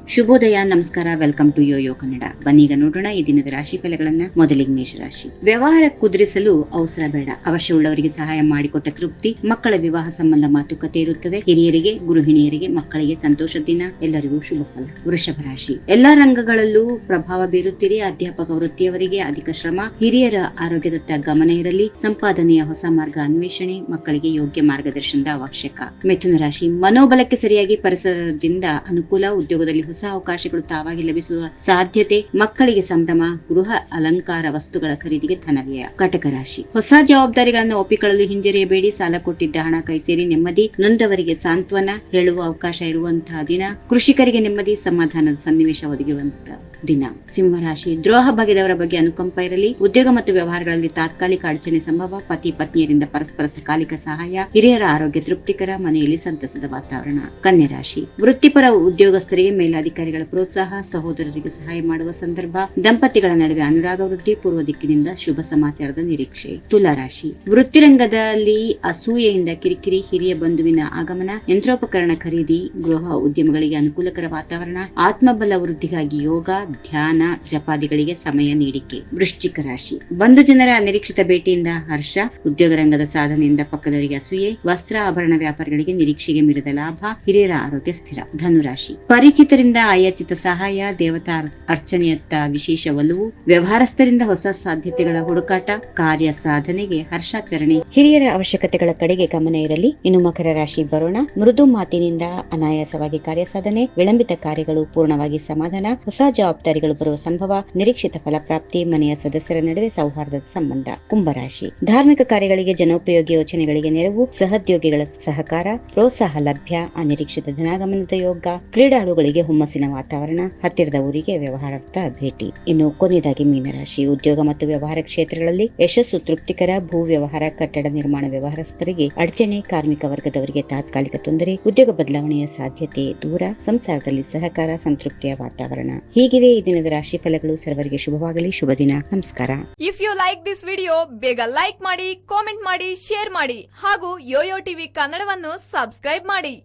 ಶುಭೋದಯ, ನಮಸ್ಕಾರ, welcome to Yoyo Kannada. ಬನ್ನೀಗ ನೋಡೋಣ ಈ ದಿನದ ರಾಶಿ ಫಲಗಳನ್ನ. ಮೊದಲಿಗೆ ಮೇಷರಾಶಿ. ವ್ಯವಹಾರ ಕುದುರಿಸಲು ಅವಸರ ಬೇಡ. ಅವಶ್ಯವುಳ್ಳವರಿಗೆ ಸಹಾಯ ಮಾಡಿಕೊಟ್ಟ ತೃಪ್ತಿ. ಮಕ್ಕಳ ವಿವಾಹ ಸಂಬಂಧ ಮಾತುಕತೆ ಇರುತ್ತದೆ. ಹಿರಿಯರಿಗೆ, ಗೃಹಿಣಿಯರಿಗೆ, ಮಕ್ಕಳಿಗೆ ಸಂತೋಷದ ದಿನ. ಎಲ್ಲರಿಗೂ ಶುಭ ಫಲ. ವೃಷಭ ರಾಶಿ. ಎಲ್ಲಾ ರಂಗಗಳಲ್ಲೂ ಪ್ರಭಾವ ಬೀರುತ್ತೀರಿ. ಅಧ್ಯಾಪಕ ವೃತ್ತಿಯವರಿಗೆ ಅಧಿಕ ಶ್ರಮ. ಹಿರಿಯರ ಆರೋಗ್ಯದತ್ತ ಗಮನ ಇರಲಿ. ಸಂಪಾದನೆಯ ಹೊಸ ಮಾರ್ಗ ಅನ್ವೇಷಣೆ. ಮಕ್ಕಳಿಗೆ ಯೋಗ್ಯ ಮಾರ್ಗದರ್ಶನದ ಅವಶ್ಯಕ. ಮಿಥುನ ರಾಶಿ. ಮನೋಬಲಕ್ಕೆ ಸರಿಯಾಗಿ ಪರಿಸರದಿಂದ ಅನುಕೂಲ. ಉದ್ಯೋಗದಲ್ಲಿ ಹೊಸ ಅವಕಾಶಗಳು ತಾವಾಗಿ ಲಭಿಸುವ ಸಾಧ್ಯತೆ. ಮಕ್ಕಳಿಗೆ ಸಂಭ್ರಮ. ಗೃಹ ಅಲಂಕಾರ ವಸ್ತುಗಳ ಖರೀದಿಗೆ ಧನವ್ಯಯ. ಕಟಕ ರಾಶಿ. ಹೊಸ ಜವಾಬ್ದಾರಿಗಳನ್ನು ಒಪ್ಪಿಕೊಳ್ಳಲು ಹಿಂಜರಿಯಬೇಡಿ. ಸಾಲ ಕೊಟ್ಟಿದ್ದ ಹಣ ಕೈ ಸೇರಿ ನೆಮ್ಮದಿ. ನೊಂದವರಿಗೆ ಸಾಂತ್ವನ ಹೇಳುವ ಅವಕಾಶ ಇರುವಂತಹ ದಿನ. ಕೃಷಿಕರಿಗೆ ನೆಮ್ಮದಿ, ಸಮಾಧಾನದ ಸನ್ನಿವೇಶ ಒದಗುವಂತಹ ದಿನ. ಸಿಂಹರಾಶಿ. ದ್ರೋಹ ಬಗೆದವರ ಬಗ್ಗೆ ಅನುಕಂಪ ಇರಲಿ. ಉದ್ಯೋಗ ಮತ್ತು ವ್ಯವಹಾರಗಳಲ್ಲಿ ತಾತ್ಕಾಲಿಕ ಅಡಚಣೆ ಸಂಭವ. ಪತಿ ಪತ್ನಿಯರಿಂದ ಪರಸ್ಪರ ಸಕಾಲಿಕ ಸಹಾಯ. ಹಿರಿಯರ ಆರೋಗ್ಯ ತೃಪ್ತಿಕರ. ಮನೆಯಲ್ಲಿ ಸಂತಸದ ವಾತಾವರಣ. ಕನ್ಯಾ ರಾಶಿ. ವೃತ್ತಿಪರ ಉದ್ಯೋಗಸ್ಥರಿಗೆ ಮೇಲಾಧಿಕಾರಿಗಳ ಪ್ರೋತ್ಸಾಹ. ಸಹೋದರರಿಗೆ ಸಹಾಯ ಮಾಡುವ ಸಂದರ್ಭ. ದಂಪತಿಗಳ ನಡುವೆ ಅನುರಾಗ ವೃದ್ಧಿ. ಪೂರ್ವ ದಿಕ್ಕಿನಿಂದ ಶುಭ ಸಮಾಚಾರದ ನಿರೀಕ್ಷೆ. ತುಲಾ ರಾಶಿ. ವೃತ್ತಿರಂಗದಲ್ಲಿ ಅಸೂಯೆಯಿಂದ ಕಿರಿಕಿರಿ. ಹಿರಿಯ ಬಂಧುವಿನ ಆಗಮನ. ಯಂತ್ರೋಪಕರಣ ಖರೀದಿ. ಗೃಹ ಉದ್ಯಮಗಳಿಗೆ ಅನುಕೂಲಕರ ವಾತಾವರಣ. ಆತ್ಮಬಲ ವೃದ್ಧಿಗಾಗಿ ಯೋಗ, ಧ್ಯಾನ, ಜಪಾದಿಗಳಿಗೆ ಸಮಯ ನೀಡಿಕೆ. ವೃಶ್ಚಿಕ ರಾಶಿ. ಬಂಧು ಜನರ ಅನಿರೀಕ್ಷಿತ ಭೇಟಿಯಿಂದ ಹರ್ಷ. ಉದ್ಯೋಗ ರಂಗದ ಸಾಧನೆಯಿಂದ ಪಕ್ಕದವರಿಗೆ ಅಸೂಯೆ. ವಸ್ತ್ರ ಆಭರಣ ವ್ಯಾಪಾರಿಗಳಿಗೆ ನಿರೀಕ್ಷೆಗೆ ಮೀರಿದ ಲಾಭ. ಹಿರಿಯರ ಆರೋಗ್ಯ ಸ್ಥಿರ. ಧನುರಾಶಿ. ಪರಿಚಿತರಿಂದ ಆಯಾಚಿತ ಸಹಾಯ. ದೇವತಾ ಅರ್ಚನೆಯತ್ತ ವಿಶೇಷ ಒಲವು. ವ್ಯವಹಾರಸ್ಥರಿಂದ ಹೊಸ ಸಾಧ್ಯತೆಗಳ ಹುಡುಕಾಟ. ಕಾರ್ಯ ಸಾಧನೆಗೆ ಹರ್ಷಾಚರಣೆ. ಹಿರಿಯರ ಅವಶ್ಯಕತೆಗಳ ಕಡೆಗೆ ಗಮನ ಇರಲಿ. ಇನ್ನು ಮಕರ ರಾಶಿ ಬರೋಣ. ಮೃದು ಮಾತಿನಿಂದ ಅನಾಯಾಸವಾಗಿ ಕಾರ್ಯ ಸಾಧನೆ. ವಿಳಂಬಿತ ಕಾರ್ಯಗಳು ಪೂರ್ಣವಾಗಿ ಸಮಾಧಾನ. ಹೊಸ ಜವಾಬ್ದಾರಿಗಳು ಬರುವ ಸಂಭವ. ನಿರೀಕ್ಷಿತ ಫಲಪ್ರಾಪ್ತಿ. ಮನೆಯ ಸದಸ್ಯರ ನಡುವೆ ಸೌಹಾರ್ದದ ಸಂಬಂಧ. ಕುಂಭರಾಶಿ. ಧಾರ್ಮಿಕ ಕಾರ್ಯಗಳಿಗೆ, ಜನೋಪಯೋಗಿ ಯೋಜನೆಗಳಿಗೆ ನೆರವು. ಸಹೋದ್ಯೋಗಿಗಳ ಸಹಕಾರ. ಪ್ರೋತ್ಸಾಹ ಲಭ್ಯ. ಅನಿರೀಕ್ಷಿತ ಧನಾಗಮನದ ಯೋಗ. ಕ್ರೀಡಾಳುಗಳಿಗೆ ಹುಮ್ಮಸ್ಸಿನ ವಾತಾವರಣ. ಹತ್ತಿರದ ಊರಿಗೆ ವ್ಯವಹಾರಾರ್ಥ ಭೇಟಿ. ಇನ್ನು ಕೊನೆಯದಾಗಿ ಮೀನರಾಶಿ. ಉದ್ಯೋಗ ಮತ್ತು ವ್ಯವಹಾರ ಕ್ಷೇತ್ರಗಳಲ್ಲಿ ಯಶಸ್ಸು ತೃಪ್ತಿಕರ. ಭೂ ವ್ಯವಹಾರ, ಕಟ್ಟಡ ನಿರ್ಮಾಣ ವ್ಯವಹಾರಸ್ಥರಿಗೆ ಅಡಚಣೆ. ಕಾರ್ಮಿಕ ವರ್ಗದವರಿಗೆ ತಾತ್ಕಾಲಿಕ ತೊಂದರೆ. ಉದ್ಯೋಗ ಬದಲಾವಣೆಯ ಸಾಧ್ಯತೆ ದೂರ. ಸಂಸಾರದಲ್ಲಿ ಸಹಕಾರ, ಸಂತೃಪ್ತಿಯ ವಾತಾವರಣ. ಹೀಗಿವೆ ಈ ದಿನದ ರಾಶಿ ಫಲಗಳು. ಸರ್ವರಿಗೆ ಶುಭವಾಗಲಿ. ಶುಭ ದಿನ. ನಮಸ್ಕಾರ. If you like this video, ಬೇಗ ಲೈಕ್ ಮಾಡಿ, ಕಾಮೆಂಟ್ ಮಾಡಿ, ಶೇರ್ ಮಾಡಿ ಹಾಗೂ ಯೋಯೋ ಟಿವಿ ಕನ್ನಡವನ್ನು ಸಬ್ಸ್ಕ್ರೈಬ್ ಮಾಡಿ.